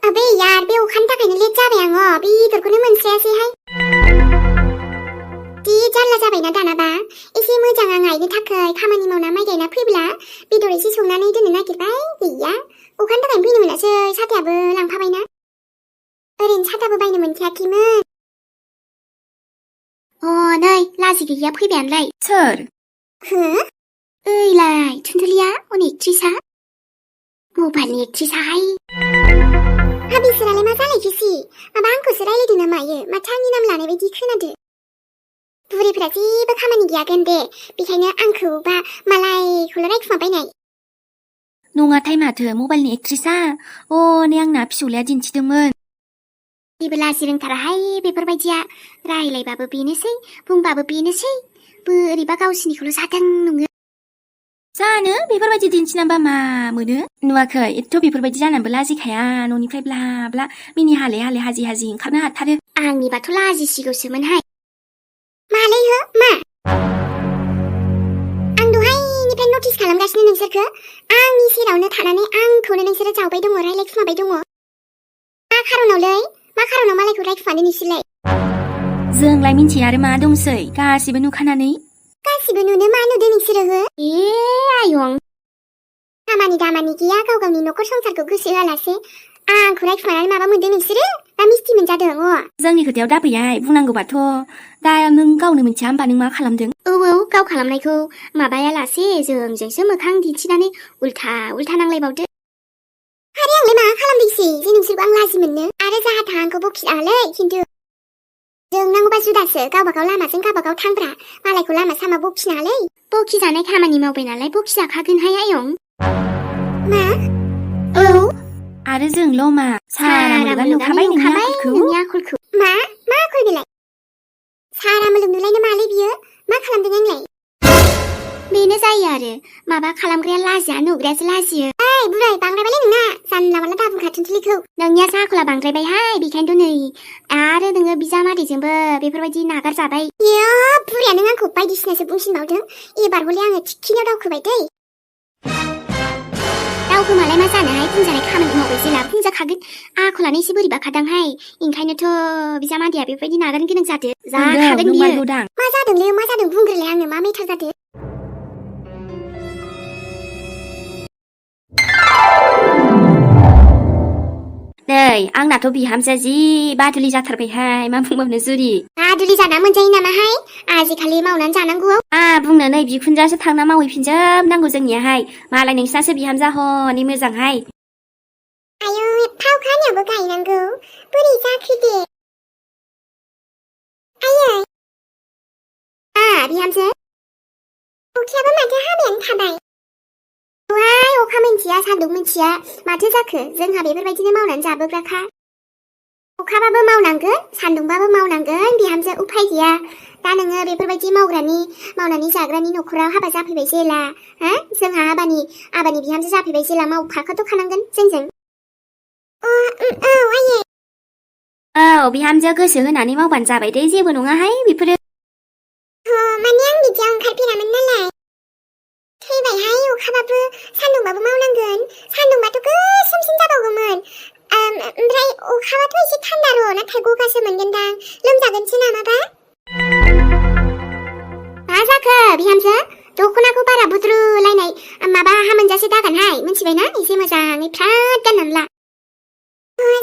आबे यार बे अखानि थाखायनो लेट जाबाय आङो बेदरखौनो मोनस्रायासैहाय जि जारला जाबायना दानाबा एसे मोजां आं आइनो थाखाय खामानि मावना माइ गायना फैब्ला बेदर एसे संनानै दोननो नागिरबाय गैया अखानि थाखायनो फैनो मोनासै साथायाबो लांफाबायना ओरैनो साथाबो बायनो मोनखायाखैमोन नै लाजि गैया फैबायानोलाय सोर हो ओइलाय थुनथुलिया अन एक्ट्रिसा मबाइलनि एक्ट्रिसाहाय बिसोरालाय मा जालायखोसि माबा आंखौसो रायलायदों ना मायो माथो आंनि नाम लानाय बायदि खोनादो बुरैफोरा जेबो खामानि गैयागोन दे बेखायनो आंखौ बा मालायखौल' रायखुमाबायनाय नङाथाय माथो मबाइलनि एक्ट्रिसा नै आंना फिसौलाया दिन्थिदोंमोन जेबो लाजि रोंथाराहाय बेफोरबायदिया रायलायबाबो बेनोसै बुंबाबो बेनोसै बोरैबा गावसिनिखौल' जादों नङो जानो बेफोरबायदि दिन्थिनांबा मा मोनो नुवाखै एथ' बेफोरबायदि जानानैबो लाजिखाया न'निफ्राय ब्ला ब्ला मिनि हाले हाले हाजि हाजि ओंखारनो हाथारो आंनिबाथ' लाजिसिगौसोमोनहाय मालै हो मा आं दहायनिफ्राय नटिस खालामगासिनो नोंसोरखो आंनि सेरावनो थानानै आंखौनो नोंसोरो जावबाय दङ रायलायखुमाबाय दङ मा खारनाव मालायखौ रायखुमानो नोंसोरलाय जोंलाय मिन्थिया आरो मा दंसै गासिबो नुखानानै गासिबो नुनो मा नुदों नोंसोरो हो आयं खामानि दामानि गैया गाव गावनि न'खर संसारखौ गोसो होआलासे आंखौ रायखुमानानै माबा मोनदों नोंसोरो ना मिस्टि मोनजादों जोंनि खोथायाव दाफैहाय बुंनांगौबाथ' दा नों गावनो मिन्थिया होमबा नों मा खालामदों औ गाव खालामनायखौ माबायालासे जोंजोंसो मोखां दिन्थिनानै उल्था नांलायबावदो आरो आंलाय मा खालामदोंसै जे नोंसोरखौ आं लाजि मोननो आरो जाहा थाहा आंखौ बखिनाङालै खिन्थु जों नांगौबा जुदासो गावबागाव लामाजों गावबागाव थांब्रा मालायखौ लामा सामा बखिनाङालै बखिजानाय खामानि मावबाय नालाय बखिजाखागोनहाय आयं मा औ आरो जोंल' मा सारा मुलुगानो नुखाबाय नोंनि आखलखौ मा आखल बेलाय सारा मुलुग नुलायनो मालै बियो मा खालामदों आंलाय बेनो जायो आरो माबा खालामग्राया लाजिया नुग्रायासो लाजियो बुराय बांद्रायबायलै नोंना जानला मानला दाबुंखा थुनथुलिखौ नोंनियासो आखला बांद्रायबायहाय बेखायनोथ' नै आरो नोङो बिजामादैजोंबो बेफोरबायदि नागारजाबाय बुराया नों आंखौ बायदिसिनासो बुंसिनबावदों एबार हले आङो थिखिनियाव दावखोबाय दै दावखोमालाय मा जानोहाय बुंजानाय खामानि मावबाय जेला बुंजाखागोन आखलानो एसे बोरैबा खादांहाय ओंखायनोथ' बिजामादैया बेफोरबायदि नागारनो गोनां जादो जाखागोन बियो मा जादोंलै मा जादों बुंग्रोलाय आंनो मा मेटार जादो नै आंनाथ' बिहामजोआ जि बादुलि जाथारबायहाय मा बुंबावनो जुरि बादुलि जाना मोनजायो नामाहाय आजिखालि मावनानै जानांगौ बुंनो नै बिखुनजोआसो थांना मावहैफिनजोबनांगौ जोंनियाहाय मालाय नोंसिनासो बिहामजोआ हनै मोजांहाय आयौ एफा अखा हानायावबो गायनांगौ बोरै जाखो दे आयै बिहामजो अखायाबो माथो हाबायानो थाबाय अखा मिन्थिया सान्दुं मिन्थिया माथो जाखो जोंहा बेफोरबायदिनो मावनानै जाबोग्राखा अखाबाबो मावनांगोन सान्दुंबाबो मावनांगोन बिहामजो उफाय गैया दा नोङो बेफोरबायदि मावनानै जाग्रानि न'खराव हाबा जाफैबाय जेला जोंहा आबानि बिहामजो जाफैबाय जेला मावफाखाथ' खानांगोन जोंजों बिहामजो गोसो होनानै मावबानो जाबाय दे जेबो नङाहाय बेफोरो माने आं बिदियाव ओंखारफेरामोन नालाय थैबायहाय अखाबाबो सान्दुंबाबो मावनांगोन सान्दुंबाथ' गोसोमसिन जाबावगौमोन ओमफ्राय अखाबाथ' एसे थान्दा र' नाथाय गगासो मोनगोनदां लोमजागोनसो नामाबा मा जाखो बिहामजो दख'नाखौ बारा बुद्रुलायनाय माबा हामोनजासे दागोनहाय मिन्थिबायना एसे मोजाङै फ्राद गाननानै ला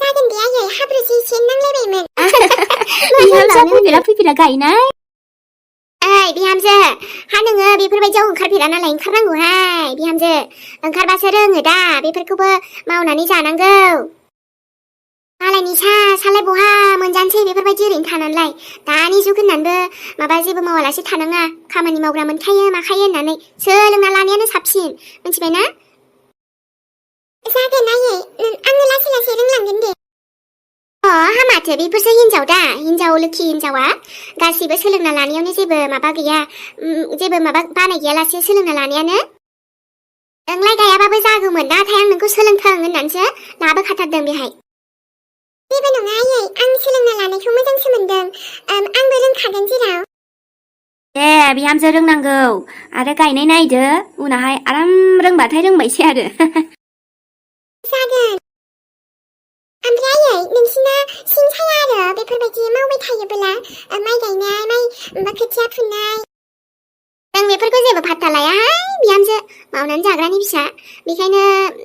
जागोन दे आयै हाब्रुसो एसे नांलायबायमोन बिहामजोआ फैफेरा गायनाय बिहामजो हा नोङो बेफोरबायदियाव ओंखारफेरा नालाय ओंखारनांगौहाय बिहामजो ओंखारबासो रोङो दा बेफोरखौबो मावनानै जानांगौ मालायनि सालाय बहा मोनजानोसै बेफोरबायदि ओरैनो थानानैलाय दानि जुग होननानैबो माबा जेबो मावालासे थानाङा खामानि मावग्रा मोनखायो माखायो होननानै सोलोंना लानायानो साबसिन मिन्थिबायना जागोन आयै आङो लासै लासै रोंलांगोन दे हामाथो बेफोरसो हिनजाव दा हिनजाव लोखि हिनजावा गासिबो सोलोंना लानायावनो जेबो माबा गैया जेबो माबा बानाय गैयालासे सोलोंना लानायानो नोंलाय गायाबाबो जागौमोन नाथाय आं नोंखौ सोलोंथों होननानैसो लाबोखाथारदों बेहाय जेबो नङा आयै आं सोलोंना लानायखौ मोजांसो मोनदों आंबो रोंखागोन जेराव दे बिहामजो रोंनांगौ आरो गायनाय नायदो उनावहाय आराम रोंबाथाय रोंबायसै आरो जागोन बेफोरबायदि मावबाय थायोबोला माइ गायनाय माइ खोथिया फुनाय जों बेफोरखौ जेबो फात्ता लायाहाय बिहामजो मावनानै जाग्रानि फिसा बेखायनो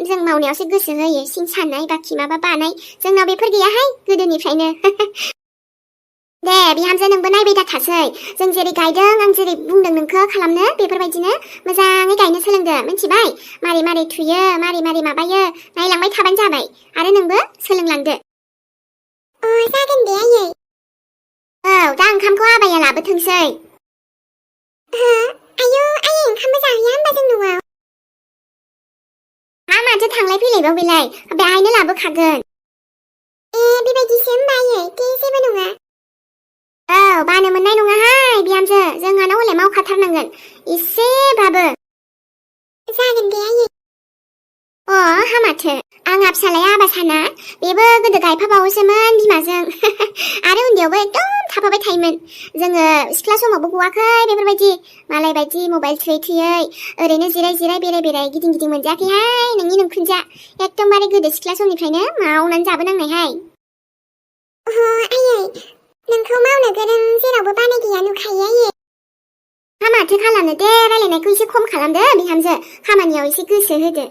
जों मावनायावसो गोसो होयो सिं सानाय बाखि माबा बानाय जोंनाव बेफोर गैयाहाय गोदोनिफ्रायनो दे बिहामजो नोंबो नायबाय दाथासै जों जेरै गायदों आं जेरै बुंदों नोंखौ खालामनो बेफोरबायदिनो मोजाङै गायनो सोलोंदो मिन्थिबाय मारै मारै थुयो मारै मारै माबायो नायलांबाय थाबानो जाबाय आरो नोंबो सोलोंलांदो जागोन दे आयै औ दा ओंखामखौ आबाया लाबोथोंसै आयौ आयै ओंखामबो जाहैया होनबा जों न'आव माथो थांलाय फैलायबाव बेलाय बेहायनो लाबोखागोन बेबायदिसो होनबा आयै दे जेबो नङा औ बानो मोननाय नङाहाय बिहामजो जोंहानाव हले मावखाथारनांगोन एसेबाबो जागोन दे आयै हामाथो आंहा फिसालाया आबा साना बेबो गोदो गायफाबावोसोमोन बिमाजों आरो उन्दैयावबो एकदम थाफाबाय थायोमोन जोङो सिख्ला समावबो गवाखै बेफोरबायदि मालाय बायदि मबाइल थुयै थुयै ओरैनो जिराय जिराय बेराय बेराय गिदिं गिदिं मोनजायाखैहाय नोंनि नोंखुनजोआ एकदमबारे गोदो सिख्ला समनिफ्रायनो मावनानै जाबोनांनायहाय आयै नोंखौ मावनो गोरों जेरावबो बानाय गैया नुखायो आयै माथो खालामनो दे रायलायनायखौ एसे खम खालामदो बिहामजो खामानियाव एसे गोसो होदो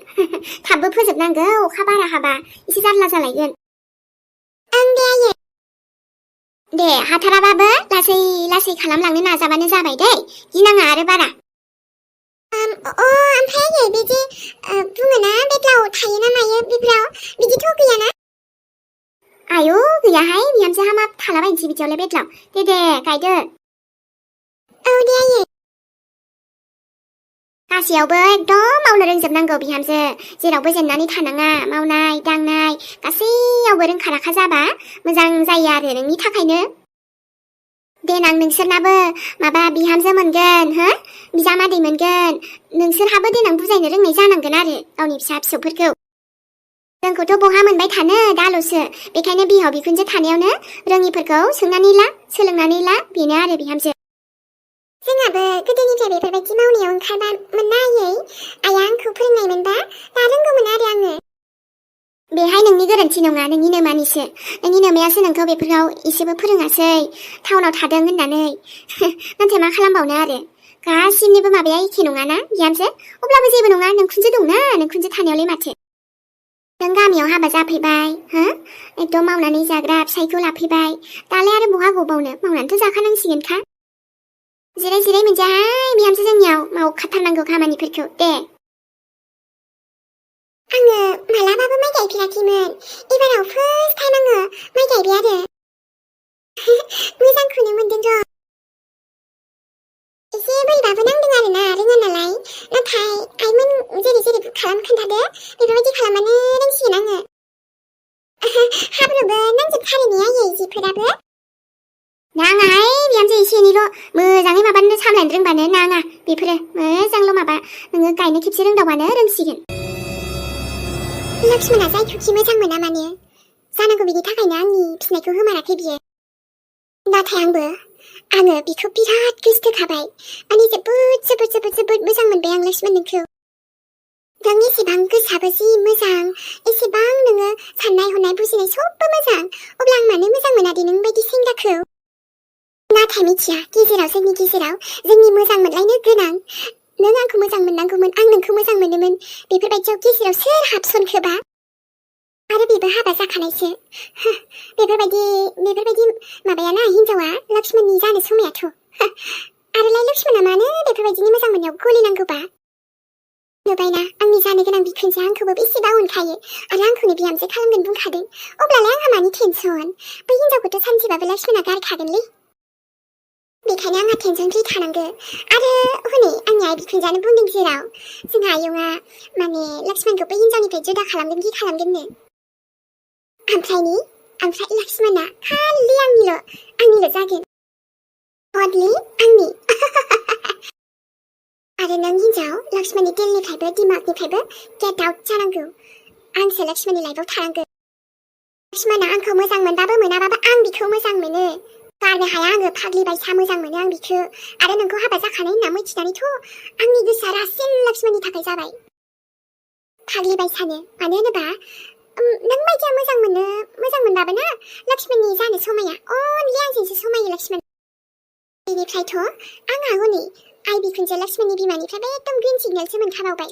थाबबो फोजोबनांगौ अखा बारा हाबा एसे जारला जालायगोन दे आयै दे हाथाराबाबो लासै लासै खालामलांनो नाजाबानो जाबाय दै गिनाङा आरो बारा ओमफ्राय आयै बिदि बुङोना बेदलाव थायो ना मायो बेफोराव बिदिथ' गैयाना आयौ गैयाहाय बिहामजो हामा थालाबायनोसै बिदियावलाय बेदलाव दे गायदो दे आयै गासैयावबो एकदम मावनो रोंजोबनांगौ बिहामजो जेरावबो जेननानै थानाङा मावनाय दांनाय गासैयावबो रोंखा राखा जाबा मोजां जायो आरो नोंनि थाखायनो देनां नोंसोरनाबो माबा बिहामजो मोनगोन हो बिजामादै मोनगोन नोंसोरहाबो देनां बुजायनो रोंनाय जानांगोन आरो गावनि फिसा फिसौफोरखौ जोंखौथ' बहा मोनबाय थानो दाल'सो बेखायनो बिहाव बिखुनजो थानायावनो रोङिफोरखौ सोंनानै ला सोलोंनानै ला बेनो आरो बिहामजो जोंहाबो गोदोनिफ्राय बेफोरबायदि मावनायाव ओंखारबामोन ना आयै आइया आंखौ फोरोंनाय मोनबा दा रोंगौमोन आरो आङो बेहाय नोंनि गोरोन्थि नङा नोंनि नोमानिसो नोंनि नोमायासो नोंखौ बेफोराव एसेबो फोरोङासै टाउनाव थादों होननानै नाथाय मा खालामबावनो आरो गासिनिबो माबाया एखे नङाना बिहामजो अब्लाबो जेबो नङा नोंखुनजो दंना नोंखुनजो थानायावलाय माथो नों गामियाव हाबा जाफैबाय हो एकदम मावनानै जाग्रा फिसायखौ लाफैबाय दालाय आरो बहा गबावनो मावनानैथ' जाखानांसिगोनखा जिराय जिराय मोनजाहाय बिहामजो जोंनियाव मावखाथारनांगौ खामानिफोरखौ दे आङो मालाबाबो माइ गायफेराखैमोन एबाराव फार्स्ट टाइम आङो माइ गायबाय आरो मोजांखौनो मोनदों र' एसे बोरैबाबो नांदों आरोना रोङा नालाय नाथाय आइमोन जेरै जेरै खालाम खोन्थादो बेफोरबायदि खालामबानो रोंसिगोन आङो हाब्रुबो नांजोबथारो ने आयै जिफोराबो नाङाहाय बिहामजो एसे एनैल' मोजाङै माबानो सामलायनो रोंबानो नाङा बेफोरो मोजांल' माबा नोङो गायनो खेबसे रोंदावबानो रोंसिगोन लक्ष्मणा जायखौखि मोजां मोना माने जानांगौ बिनि थाखायनो आंनि फिनायखौ होमाराखै बियो नाथाय आङो बिखौ बिराद गोसोथोखाबाय माने जोबोद मोजां मोनबाय आं लक्ष्मण नोंखौ नों एसेबां गोसोआबो जि मोजां एसेबां नोङो साननाय हनाय बुजिनाय सबबो मोजां अब्ला आं मानो मोजां मोना दे नों बायदि सेंग्राखौ नाथाय मिथिया गेजेराव जोंनि मोजां मोनलायनो गोनां नों आंखौ मोजां मोननांगौमोन आं नोंखौ मोजां मोनोमोन बेफोरबायदियाव गेजेराव सोर हाबसनखोबा आरो बेबो हाबा जाखानायसो बेफोरबायदि माबायाना हिनजावा लक्ष्मणनि जानो समायाथ' आरोलाय लक्ष्मणा मानो बेफोरबायदिनि मोजां मोननायाव गलिनांगौबा नुबायना आंनि जानो गोनां बिखुनजोआ आंखौबो बेसेबा अनखायो आरो आंखौनो बिहामजो खालामगोन बुंखादों अब्लालाय आंहा मानि टेनसन बै हिनजावखौथ' सानसेबाबो लक्ष्मणा गारखागोनलै बेखायनो आंहा टेनसन फ्रि थानांगौ आरो हनै आंनि आइ बिखुनजोआनो बुंदों जेराव जोंहा आयंआ माने लक्ष्मणखौ बै हिनजावनिफ्राय जुदा खालामगोननो ओमफ्राय लक्ष्मणा खालि आंनिल' जागोन अनलि आंनि आरो नों हिनजाव लक्ष्मणनि दिलनिफ्रायबो दिमागनिफ्रायबो गेट आउट जानांगौ आंसो लक्ष्मणनि लाइफआव थानांगौ लक्ष्मणा आंखौ मोजां मोनबाबो मोनाबाबो आं बिखौ मोजां मोनो गारनो हाया आङो फाग्लि बायसा मोजां मोनो आं बिखौ आरो नोंखौ हाबा जाखानाय होनना मिथिनानैथ' आंनि गोसोआ रासिन लक्ष्मणनि थाखाय जाबाय फाग्लि बायसानो मानो होनोबा नों बायदिया मोजां मोननो होनबाबो ना लक्ष्मणनि जानो समाया अनलि आंजोंसो समायो लक्ष्मण बेनिफ्रायथ' आंहा हनै आइ बिखुनजो लक्ष्मणनि बिमानिफ्रायबो एकदम ग्रिन सिगनेलसो मोनखाबावबाय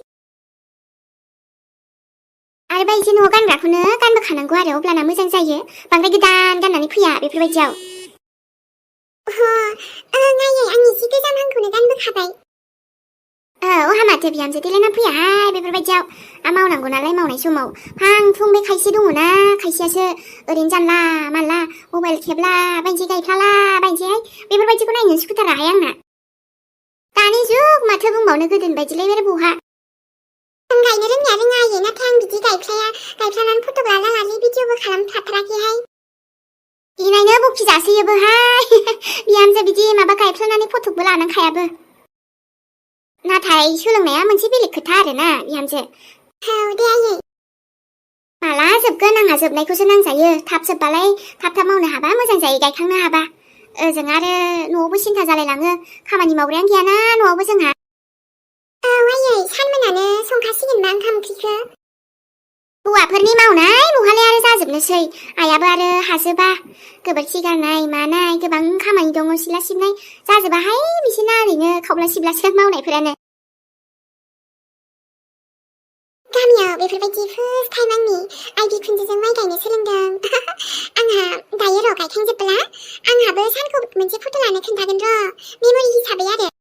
आरो बायजो न'आव गानग्राखौनो गानबोखानांगौ आरो अब्लाना मोजां जायो बांद्राय गोदान गाननानै फैया बेफोरबायदियाव नायै आं एसे गोजामहांखौनो गानबोखाबाय अहा माथो बिहामजो देलायना फैयाहाय बेफोरबायदियाव मावनांगौ नालाय मावनाय समाव फां फुं बे खायसे दङना खायसेयासो ओरैनो जानला मानला मबाइल खेबला बायनोसै गायफ्लाला बायनोसैहाय बेफोरबायदिखौ नायनो सुखुथाराहाय आंना दानि जुग माथो बुंबावनो गोदोनि बायदिलाय आरो बहा आं गायनो रोंनाया रोङायो नाथाय आं बिदि गायफ्लानानै फट' लाला लालि भिडिअबो खालामफाथाराखैहाय इनायनो बखि जासोयोबोहाय बिहामजो बिदि माबा गायफ्लानानै फट'बो लानांखायाबो नाथाय सोलोंनाया मोनसे बेलेग खोथा आरोना बिहामजो औ दे आयै माला जोबगोन आंहा जोबनायखौसो नांजायो थाब जोबबालाय थाब मावनो हाबा मोजां जायो गायखांनो हाबा ओजों आरो न'आवबो सिन्था जालायलाङो खामानि मावग्रायानो गैयाना न'आवबो जोंहा औ आयै सानमोनानो संखासिगोनना ओंखाम ओंख्रिखौ हौवाफोरनि मावनाय नहालाय आरो जाजोबनोसै आइयाबो आरो हाजोबा गोबोरखि गारनाय मानाय गोबां खामानि दङ सिला सिबनाय जाजोबाहाय बिसोरना ओरैनो खावला सिबलासो मावनायफोरानो गामियाव बेफोरबायदि फार्स्ट टाइम आंनि आइ बिखुनजोजों माइ गायनो सोलोंदों आंहा दायो र' गायखांजोबब्ला आंहाबो सानखौ मोनसे फट' लानो खोन्थागोन र' मेम'रि हिसाबै आरो